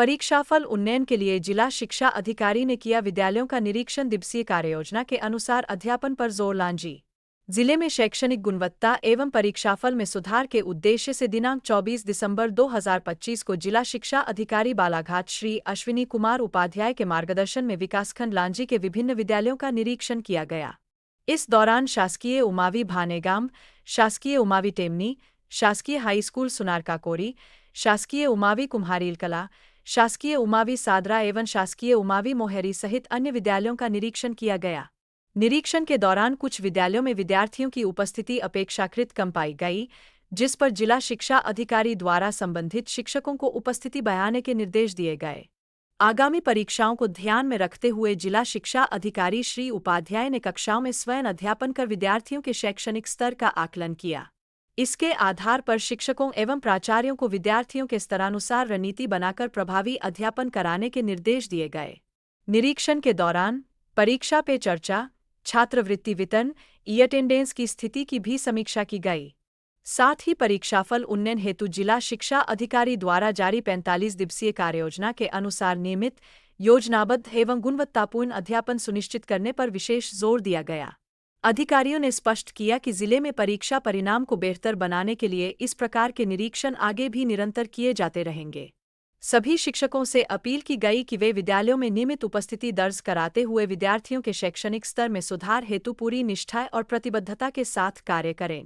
परीक्षाफल उन्नयन के लिए जिला शिक्षा अधिकारी ने किया विद्यालयों का निरीक्षण। दिवसीय कार्ययोजना के अनुसार अध्यापन पर जोर। लांजी जिले में शैक्षणिक गुणवत्ता एवं परीक्षाफल में सुधार के उद्देश्य से दिनांक 24 दिसंबर 2025 को जिला शिक्षा अधिकारी बालाघाट श्री अश्विनी कुमार उपाध्याय के मार्गदर्शन में विकासखंड लांजी के विभिन्न विद्यालयों का निरीक्षण किया गया। इस दौरान शासकीय उमावी भानेगाम, शासकीय उमावी टेमनी, शासकीय हाई स्कूल सुनार काकोरी, शासकीय उमावी कुम्हारील कला, शासकीय उमावी सादरा एवं शासकीय उमावी मोहरी सहित अन्य विद्यालयों का निरीक्षण किया गया। निरीक्षण के दौरान कुछ विद्यालयों में विद्यार्थियों की उपस्थिति अपेक्षाकृत कम पाई गई, जिस पर जिला शिक्षा अधिकारी द्वारा संबंधित शिक्षकों को उपस्थिति बढ़ाने के निर्देश दिए गए। आगामी परीक्षाओं को ध्यान में रखते हुए जिला शिक्षा अधिकारी श्री उपाध्याय ने कक्षाओं में स्वयं अध्यापन कर विद्यार्थियों के शैक्षणिक स्तर का आकलन किया। इसके आधार पर शिक्षकों एवं प्राचार्यों को विद्यार्थियों के स्तरानुसार रणनीति बनाकर प्रभावी अध्यापन कराने के निर्देश दिए गए। निरीक्षण के दौरान परीक्षा पे चर्चा, छात्रवृत्ति वितरण, ई-अटेंडेंस की स्थिति की भी समीक्षा की गई। साथ ही परीक्षाफल उन्नयन हेतु जिला शिक्षा अधिकारी द्वारा जारी 45 दिवसीय कार्ययोजना के अनुसार नियमित, योजनाबद्ध एवं गुणवत्तापूर्ण अध्यापन सुनिश्चित करने पर विशेष जोर दिया गया। अधिकारियों ने स्पष्ट किया कि जिले में परीक्षा परिणाम को बेहतर बनाने के लिए इस प्रकार के निरीक्षण आगे भी निरंतर किए जाते रहेंगे। सभी शिक्षकों से अपील की गई कि वे विद्यालयों में नियमित उपस्थिति दर्ज कराते हुए विद्यार्थियों के शैक्षणिक स्तर में सुधार हेतु पूरी निष्ठा और प्रतिबद्धता के साथ कार्य करें।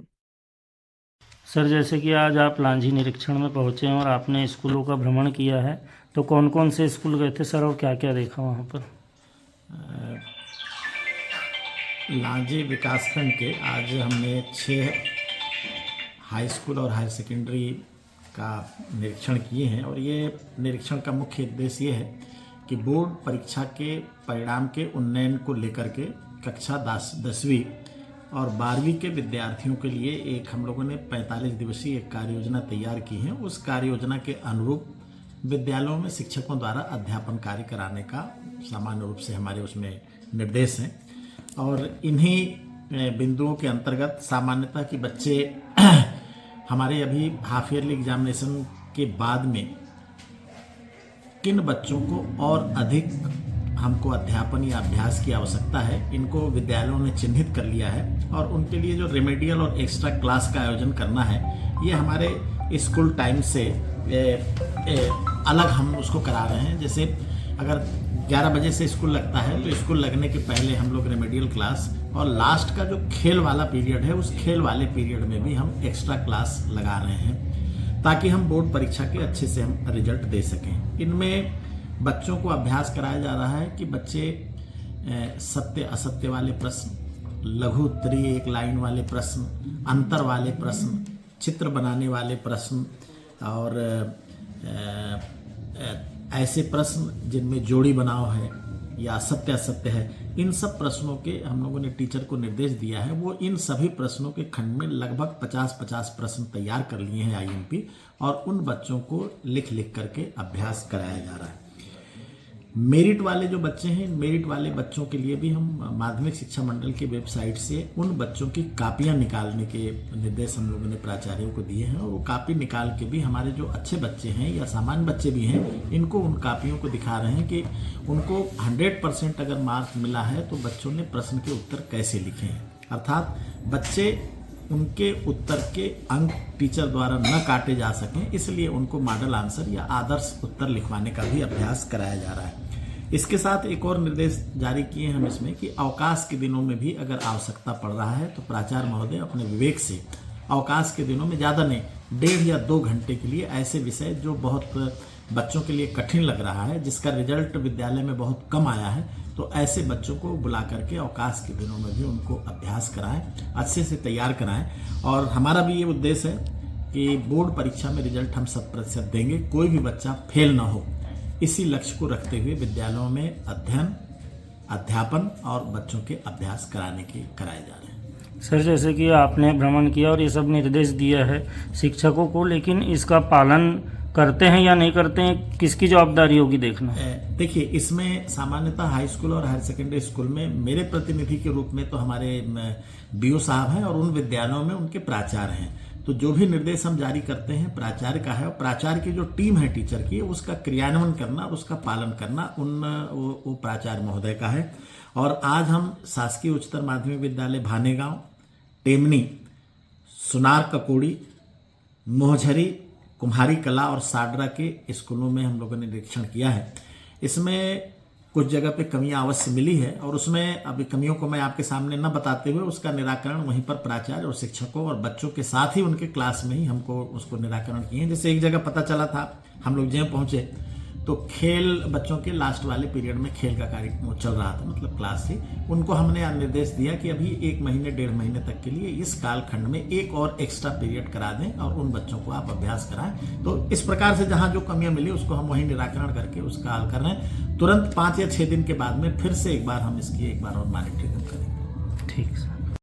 सर, जैसे कि आज आप लांजी निरीक्षण में पहुंचे हैं और आपने स्कूलों का भ्रमण किया है, तो कौन कौन से स्कूल गए थे सर और क्या क्या देखा वहां पर? लांजी विकासखंड के आज हमने 6 हाई स्कूल और हायर सेकेंडरी का निरीक्षण किए हैं और ये निरीक्षण का मुख्य उद्देश्य ये है कि बोर्ड परीक्षा के परिणाम के उन्नयन को लेकर के कक्षा 10वीं और 12वीं के विद्यार्थियों के लिए एक हम लोगों ने 45 दिवसीय एक कार्य योजना तैयार की है। उस कार्य योजना के अनुरूप विद्यालयों में शिक्षकों द्वारा अध्यापन कार्य कराने का सामान्य रूप से हमारे उसमें निर्देश हैं और इन्हीं बिंदुओं के अंतर्गत सामान्यतः कि बच्चे हमारे अभी हाफ ईयरली एग्जामिनेशन के बाद में किन बच्चों को और अधिक हमको अध्यापन या अभ्यास की आवश्यकता है, इनको विद्यालयों ने चिन्हित कर लिया है और उनके लिए जो रेमेडियल और एक्स्ट्रा क्लास का आयोजन करना है, ये हमारे स्कूल टाइम से अलग हम उसको करा रहे हैं। जैसे अगर 11 बजे से स्कूल लगता है तो स्कूल लगने के पहले हम लोग रेमेडियल क्लास और लास्ट का जो खेल वाला पीरियड है उस खेल वाले पीरियड में भी हम एक्स्ट्रा क्लास लगा रहे हैं ताकि हम बोर्ड परीक्षा के अच्छे से हम रिजल्ट दे सकें। इनमें बच्चों को अभ्यास कराया जा रहा है कि बच्चे सत्य असत्य वाले प्रश्न, लघु उत्तरीय एक लाइन वाले प्रश्न, अंतर वाले प्रश्न, चित्र बनाने वाले प्रश्न और ऐसे प्रश्न जिनमें जोड़ी बनाव है या सत्य असत्य है, इन सब प्रश्नों के हम लोगों ने टीचर को निर्देश दिया है। वो इन सभी प्रश्नों के खंड में लगभग 50-50 प्रश्न तैयार कर लिए हैं आईएमपी और उन बच्चों को लिख करके अभ्यास कराया जा रहा है। मेरिट वाले जो बच्चे हैं, मेरिट वाले बच्चों के लिए भी हम माध्यमिक शिक्षा मंडल की वेबसाइट से उन बच्चों की कापियां निकालने के निर्देश हम लोगों ने प्राचार्यों को दिए हैं और वो कापी निकाल के भी हमारे जो अच्छे बच्चे हैं या सामान्य बच्चे भी हैं, इनको उन कापियों को दिखा रहे हैं कि उनको 100% अगर मार्क्स मिला है तो बच्चों ने प्रश्न के उत्तर कैसे लिखे हैं। अर्थात बच्चे उनके उत्तर के अंक टीचर द्वारा न काटे जा सकें, इसलिए उनको मॉडल आंसर या आदर्श उत्तर लिखवाने का भी अभ्यास कराया जा रहा है। इसके साथ एक और निर्देश जारी किए हम इसमें कि अवकाश के दिनों में भी अगर आवश्यकता पड़ रहा है तो प्राचार्य महोदय अपने विवेक से अवकाश के दिनों में ज़्यादा नहीं 1.5 या 2 घंटे के लिए ऐसे विषय जो बहुत बच्चों के लिए कठिन लग रहा है, जिसका रिजल्ट विद्यालय में बहुत कम आया है, तो ऐसे बच्चों को बुला करके अवकाश के दिनों में भी उनको अभ्यास कराएं, अच्छे से तैयार कराएं। और हमारा भी ये उद्देश्य है कि बोर्ड परीक्षा में रिजल्ट हम 100% देंगे, कोई भी बच्चा फेल ना हो। इसी लक्ष्य को रखते हुए विद्यालयों में अध्ययन, अध्यापन और बच्चों के अभ्यास कराए जा रहे हैं। सर, जैसे कि आपने भ्रमण किया और ये सब निर्देश दिया है शिक्षकों को, लेकिन इसका पालन करते हैं या नहीं करते हैं, किसकी जवाबदारी होगी देखना? देखिए, इसमें सामान्यतः हाई स्कूल और हायर सेकेंडरी स्कूल में मेरे प्रतिनिधि के रूप में तो हमारे बीओ साहब हैं और उन विद्यालयों में उनके प्राचार्य हैं। तो जो भी निर्देश हम जारी करते हैं प्राचार्य का है, और प्राचार्य की जो टीम है टीचर की, उसका क्रियान्वयन करना और उसका पालन करना वो प्राचार्य महोदय का है। और आज हम शासकीय उच्चतर माध्यमिक विद्यालय भानेगांव, टेमनी, सुनार ककोड़ी, मोहझरी, कुम्हारी कला और साडरा के स्कूलों में हम लोगों ने निरीक्षण किया है। इसमें कुछ जगह पे कमियां अवश्य मिली है, और उसमें अभी कमियों को मैं आपके सामने न बताते हुए उसका निराकरण वहीं पर प्राचार्य और शिक्षकों और बच्चों के साथ ही उनके क्लास में ही हमको उसको निराकरण किए। जैसे एक जगह पता चला था, हम लोग जब पहुंचे तो खेल, बच्चों के लास्ट वाले पीरियड में खेल का कार्यक्रम चल रहा था, मतलब क्लास थी, उनको हमने निर्देश दिया कि अभी 1 महीने 1.5 महीने तक के लिए इस कालखंड में एक और एक्स्ट्रा पीरियड करा दें और उन बच्चों को आप अभ्यास कराएं। तो इस प्रकार से जहां जो कमियां मिली उसको हम वहीं निराकरण करके उसका हल कर रहे हैं। तुरंत 5 या 6 दिन के बाद में फिर से एक बार हम इसकी एक बार और मॉनिटरिंग करेंगे। ठीक सर।